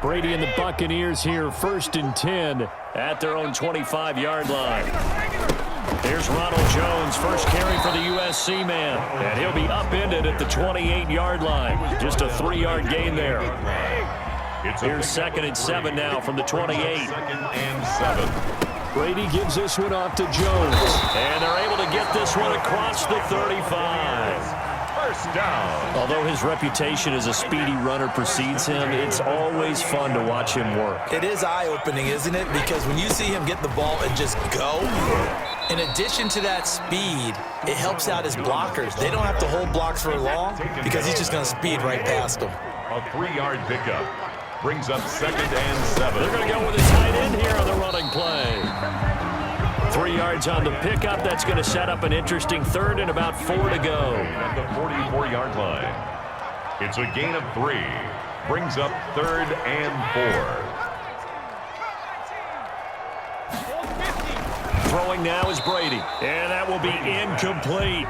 Brady and the Buccaneers here, 1st and 10 at their own 25-yard line. Here's Ronald Jones, first carry for the USC man, and he'll be upended at the 28-yard line. Just a 3-yard gain there. Here's 2nd and 7 now from the 28. 2nd and 7. Brady gives this one off to Jones, and they're able to get this one across the 35. First down. Although his reputation as a speedy runner precedes him, it's always fun to watch him work. It is eye-opening, isn't it? Because when you see him get the ball and just go, in addition to that speed, it helps out his blockers. They don't have to hold blocks for long because he's just going to speed right past them. A 3-yard pickup brings up 2nd and 7. They're going to go with a tight end here on the running play. 3 yards on the pickup. That's going to set up an interesting 3rd and about 4 to go. At the 44-yard line. It's a gain of 3. Brings up 3rd and 4. Throwing now is Brady, and that will be incomplete.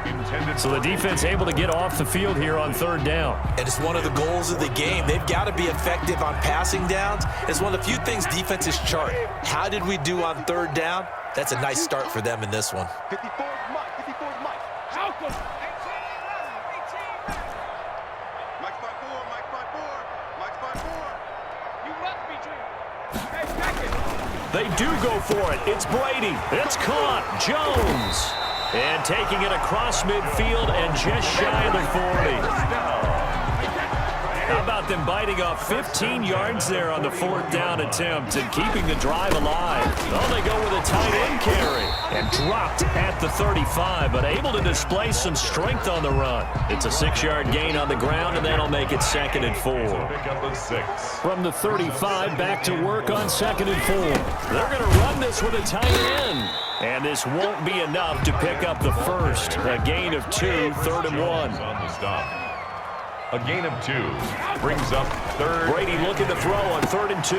So the defense able to get off the field here on 3rd down. And it's one of the goals of the game. They've got to be effective on passing downs. It's one of the few things defenses chart. How did we do on 3rd down? That's a nice start for them in this one. 54 Mike. 54 Mike. Mike's by 4. Mike's by 4. Mike's by 4. You left me, Jim. Hey, second. They do go for it. It's Brady. It's caught. Jones. And taking it across midfield and just shy of the 40. How about them biting off 15 yards there on the 4th down attempt and keeping the drive alive? Well, they go with a tight end carry and dropped at the 35, but able to display some strength on the run. It's a 6-yard gain on the ground, and that'll make it 2nd and 4. Pick up a 6. From the 35, back to work on 2nd and 4. They're going to run this with a tight end. And this won't be enough to pick up the first. A gain of 2, 3rd and 1. On the stop. A gain of 2 brings up 3rd. Brady looking to throw on 3rd and 2.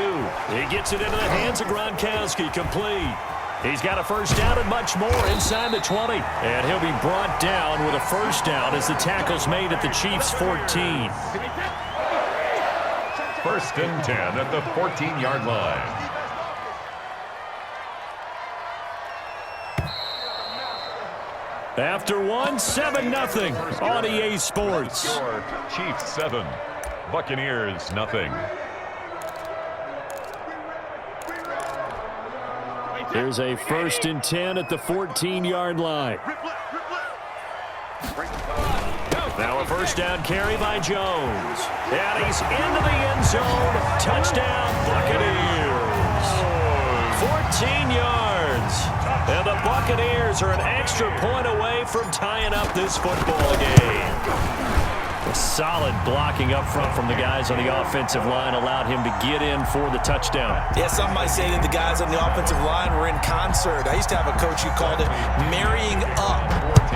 He gets it into the hands of Gronkowski, complete. He's got a first down and much more inside the 20. And he'll be brought down with a first down as the tackle's made at the Chiefs' 14. 1st and 10 at the 14-yard line. After 7-0 on EA Sports. Score, Chiefs 7, Buccaneers nothing. There's a 1st and 10 at the 14-yard line. Now a first down carry by Jones. And he's into the end zone. Touchdown, Buccaneers. 14 yards. And the Buccaneers are an extra point away from tying up this football game. A solid blocking up front from the guys on the offensive line allowed him to get in for the touchdown. Yeah, some might say that the guys on the offensive line were in concert. I used to have a coach who called it marrying up,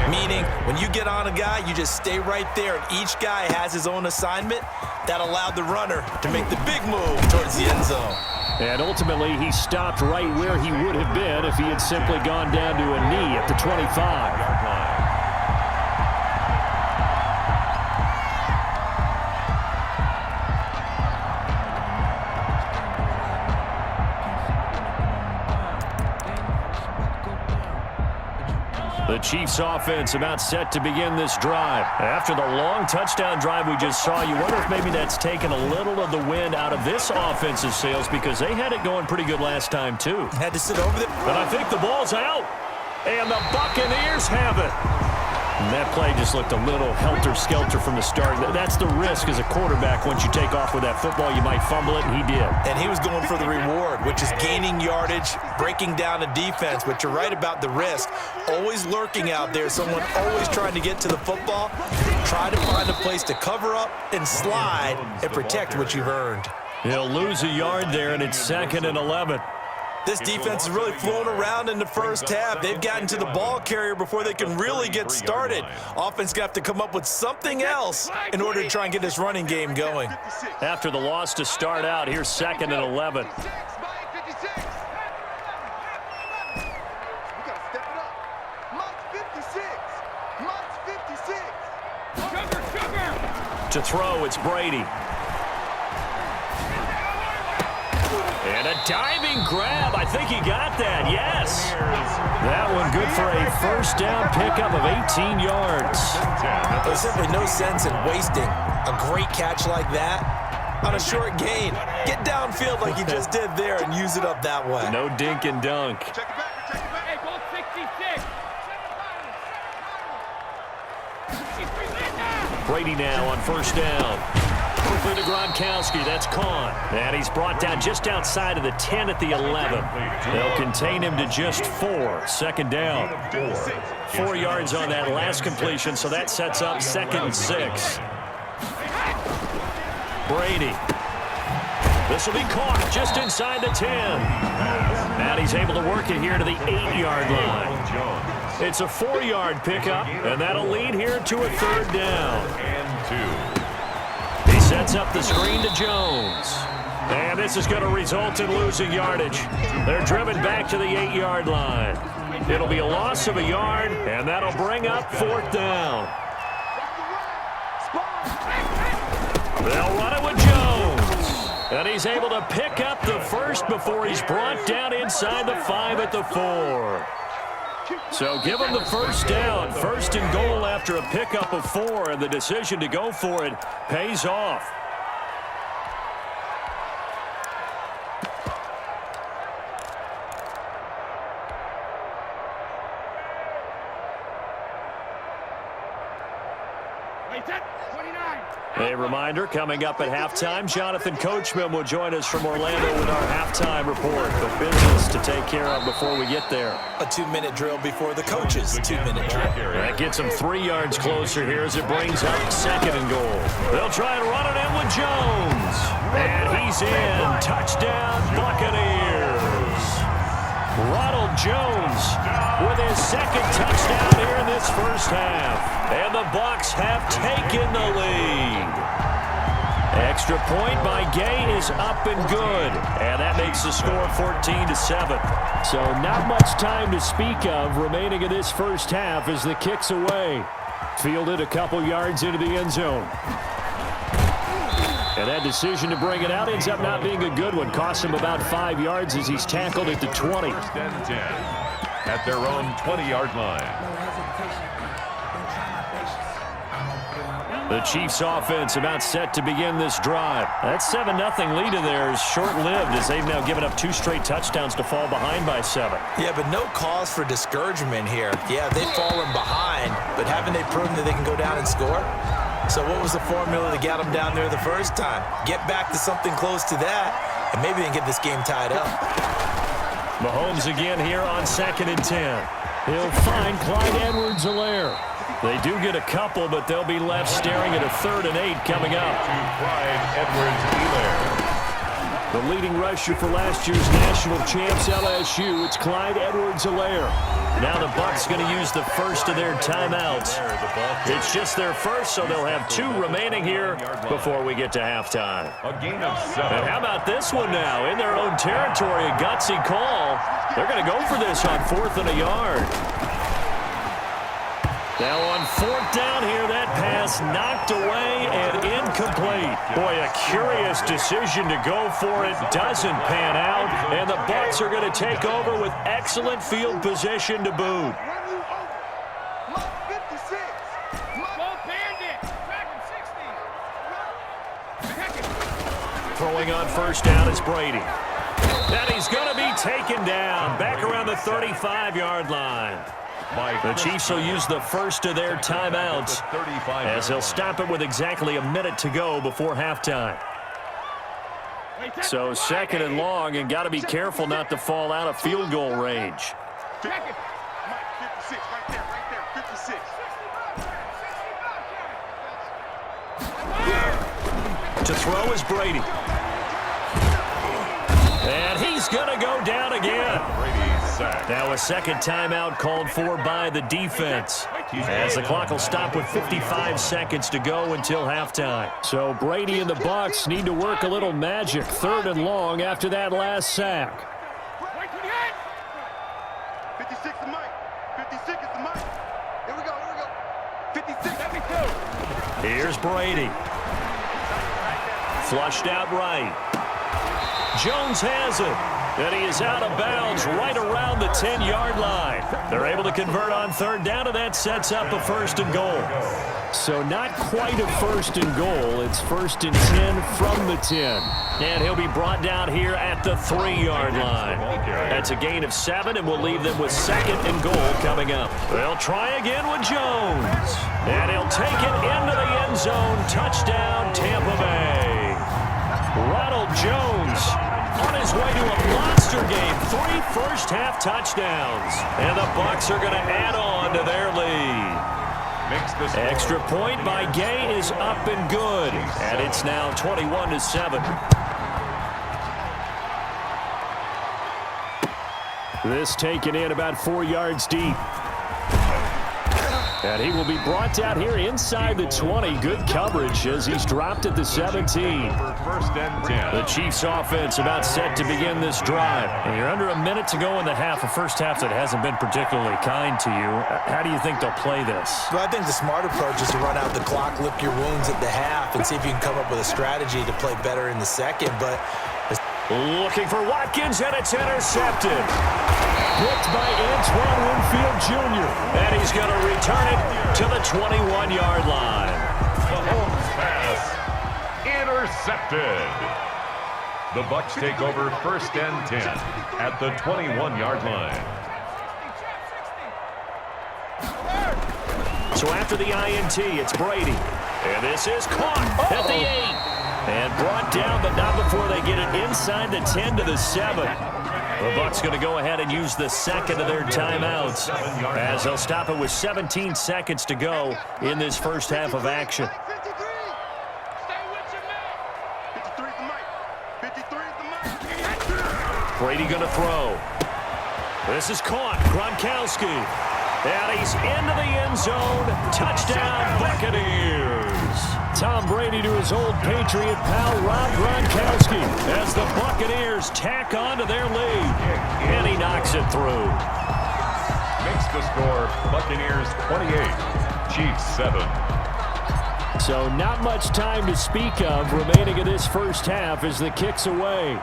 meaning when you get on a guy, you just stay right there, and each guy has his own assignment. That allowed the runner to make the big move towards the end zone. And ultimately, he stopped right where he would have been if he had simply gone down to a knee at the 25. The Chiefs offense about set to begin this drive. After the long touchdown drive we just saw, you wonder if maybe that's taken a little of the wind out of this offensive sails because they had it going pretty good last time too. Had to sit over there. But I think the ball's out. And the Buccaneers have it. And that play just looked a little helter-skelter from the start. That's the risk as a quarterback. Once you take off with that football, you might fumble it, and he did. And he was going for the reward, which is gaining yardage, breaking down a defense. But you're right about the risk. Always lurking out there, someone always trying to get to the football. Try to find a place to cover up and slide and protect what you've earned. He'll lose a yard there, and it's 2nd and 11. This defense is really flown around in the first half. They've gotten to the ball carrier before they can really get started. Offense got to come up with something else in order to try and get this running game going. After the loss to start out, here's 2nd and 11. To throw, it's Brady. a diving grab. I think he got that, yes. That one good for a first down pickup of 18 yards. There's simply no sense in wasting a great catch like that on a short gain. Get downfield like you just did there and use it up that way. No dink and dunk. Check it back. Hey, go 66. Brady now on first down. Quickly to Gronkowski. That's caught. And he's brought down just outside of the 10 at the 11. They'll contain him to just 4. Second down. 4 yards on that last completion, so that sets up 2nd and 6. Brady. This will be caught just inside the 10. And he's able to work it here to the 8-yard line. It's a 4-yard pickup, and that'll lead here to a 3rd down. He sets up the screen to Jones. And this is going to result in losing yardage. They're driven back to the 8-yard line. It'll be a loss of a yard, and that'll bring up 4th down. They'll run it with Jones. And he's able to pick up the first before he's brought down inside the 5 at the 4. So give him the first down. 1st and goal after a pickup of 4, and the decision to go for it pays off. A reminder, coming up at halftime, Jonathan Coachman will join us from Orlando with our halftime report. But business to take care of before we get there. A 2-minute drill before the coach's 2-minute drill. That gets him 3 yards closer here as it brings up 2nd and goal. They'll try and run it in with Jones. And he's in. Touchdown, Buccaneers. Ronald Jones with his 2nd touchdown here in this first half. And the Bucs have taken the lead. Extra point by Gay is up and good. And that makes the score 14-7. So not much time to speak of remaining in this first half as the kick's away. Fielded a couple yards into the end zone. And that decision to bring it out ends up not being a good one. Costs him about 5 yards as he's tackled at the 20. 1st and 10 at their own 20-yard line. The Chiefs offense about set to begin this drive. That 7-0 lead of theirs short-lived as they've now given up 2 straight touchdowns to fall behind by 7. Yeah, but no cause for discouragement here. Yeah, they've fallen behind, but haven't they proven that they can go down and score? So what was the formula to get them down there the first time? Get back to something close to that, and maybe they can get this game tied up. Mahomes again here on 2nd and 10. He'll find Clyde Edwards-Helaire. They do get a couple, but they'll be left staring at a 3rd and 8 coming up. Clyde Edwards-Helaire. The leading rusher for last year's national champs, LSU, it's Clyde Edwards-Helaire. Now the Bucs going to use the first of their timeouts. It's just their first, so they'll have 2 remaining here before we get to halftime. A gain of 7. And how about this one now? In their own territory, a gutsy call. They're going to go for this on 4th and a yard. Now on 4th down here, that pass knocked away and incomplete. Boy, a curious decision to go for it. Doesn't pan out, and the Bucs are going to take over with excellent field position to boot. Throwing on 1st down is Brady. And he's going to be taken down back around the 35-yard line. The Chiefs will use the first of their timeouts as they'll stop it with exactly a minute to go before halftime. So 2nd and long, and got to be careful not to fall out of field goal range. 56, right there, 56. To throw is Brady. And he's going to go down again. Now a 2nd timeout called for by the defense, as the clock will stop with 55 seconds to go until halftime. So Brady and the Bucs need to work a little magic. 3rd and long after that last sack. 56 is Mike. 56 is the Mike. Here we go. 56. Here's Brady. Flushed out right. Jones has it. And he is out of bounds right around the 10-yard line. They're able to convert on third down, and that sets up a first and goal. So not quite a first and goal. It's first and 10 from the 10. And he'll be brought down here at the 3-yard line. That's a gain of 7, and we'll leave them with second and goal coming up. They'll try again with Jones. And he'll take it into the end zone. Touchdown, Tampa Bay. Ronald Jones on his way to a monster game. 3 first-half touchdowns. And the Bucs are going to add on to their lead. Extra point by Gay is up and good. And it's now 21-7. This taken in about 4 yards deep. And he will be brought down here inside the 20. Good coverage as he's dropped at the 17. The Chiefs offense about set to begin this drive. And you're under a minute to go in the half, a first half that hasn't been particularly kind to you. How do you think they'll play this? Well, I think the smart approach is to run out the clock, lick your wounds at the half, and see if you can come up with a strategy to play better in the second. But looking for Watkins, and it's intercepted. Picked by Antoine Winfield Jr. And he's going to return it to the 21-yard line. Mahomes pass intercepted. The Bucs take over first and 10 at the 21-yard line. So after the INT, it's Brady. And this is caught at the 8. And brought down, but not before they get it inside the 10 to the 7. The Bucs going to go ahead and use the second of their timeouts as they'll stop it with 17 seconds to go in this first half of action. Brady going to throw. This is caught. Gronkowski. And he's into the end zone. Touchdown, Buccaneers. Tom Brady to his old Patriot pal, Rob Gronkowski, as the Buccaneers tack on to their lead. And he knocks it through. Makes the score Buccaneers 28, Chiefs 7. So not much time to speak of remaining in this first half as the kick's away.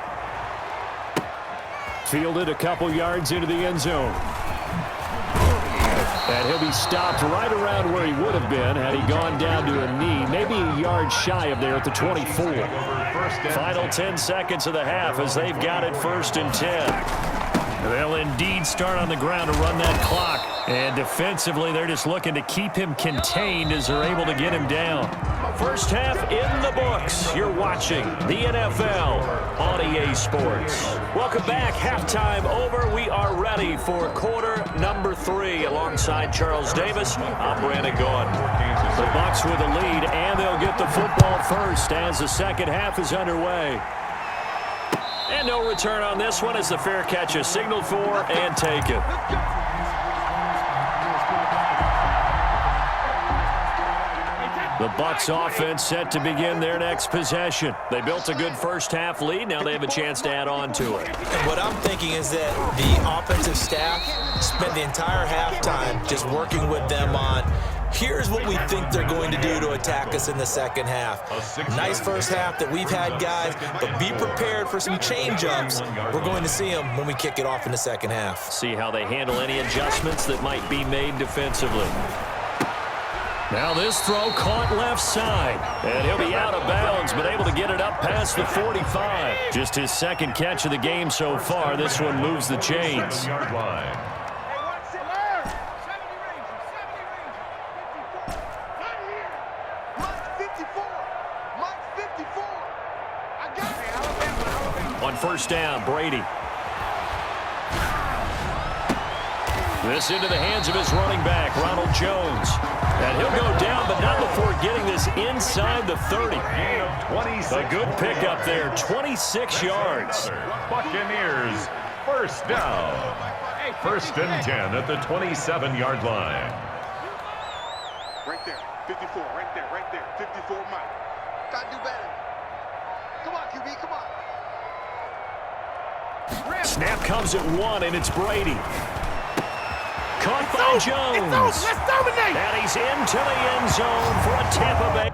Fielded a couple yards into the end zone. And he'll be stopped right around where he would have been had he gone down to a knee, maybe a yard shy of there at the 24. Final 10 seconds of the half as they've got it first and 10. They'll indeed start on the ground to run that clock. And defensively, they're just looking to keep him contained as they're able to get him down. First half in the books. You're watching the NFL on EA Sports. Welcome back. Halftime over. We are ready for quarter number 3. Alongside Charles Davis, I'm Brandon Gaudin. The Bucs with the lead, and they'll get the football first as the second half is underway. And no return on this one as the fair catch is signaled for and taken. The Bucs offense set to begin their next possession. They built a good first half lead. Now they have a chance to add on to it. And what I'm thinking is that the offensive staff spent the entire halftime just working with them on here's what we think they're going to do to attack us in the second half. Nice first half that we've had, guys, but be prepared for some change-ups. We're going to see them when we kick it off in the second half. See how they handle any adjustments that might be made defensively. Now this throw caught left side. And he'll be out of bounds, but able to get it up past the 45. Just his second catch of the game so far. This one moves the chains. On first down, Brady. This into the hands of his running back, Ronald Jones. And he'll go down, but not before getting this inside the 30. A good pickup there, 26 yards. Buccaneers, first down. First and 10 at the 27-yard line. Right there, 54, right there, 54, Mike. Gotta do better. Come on, QB, come on. Snap comes at 1, and it's Brady. Caught by Jones. Let's dominate. And he's into the end zone for a Tampa Bay.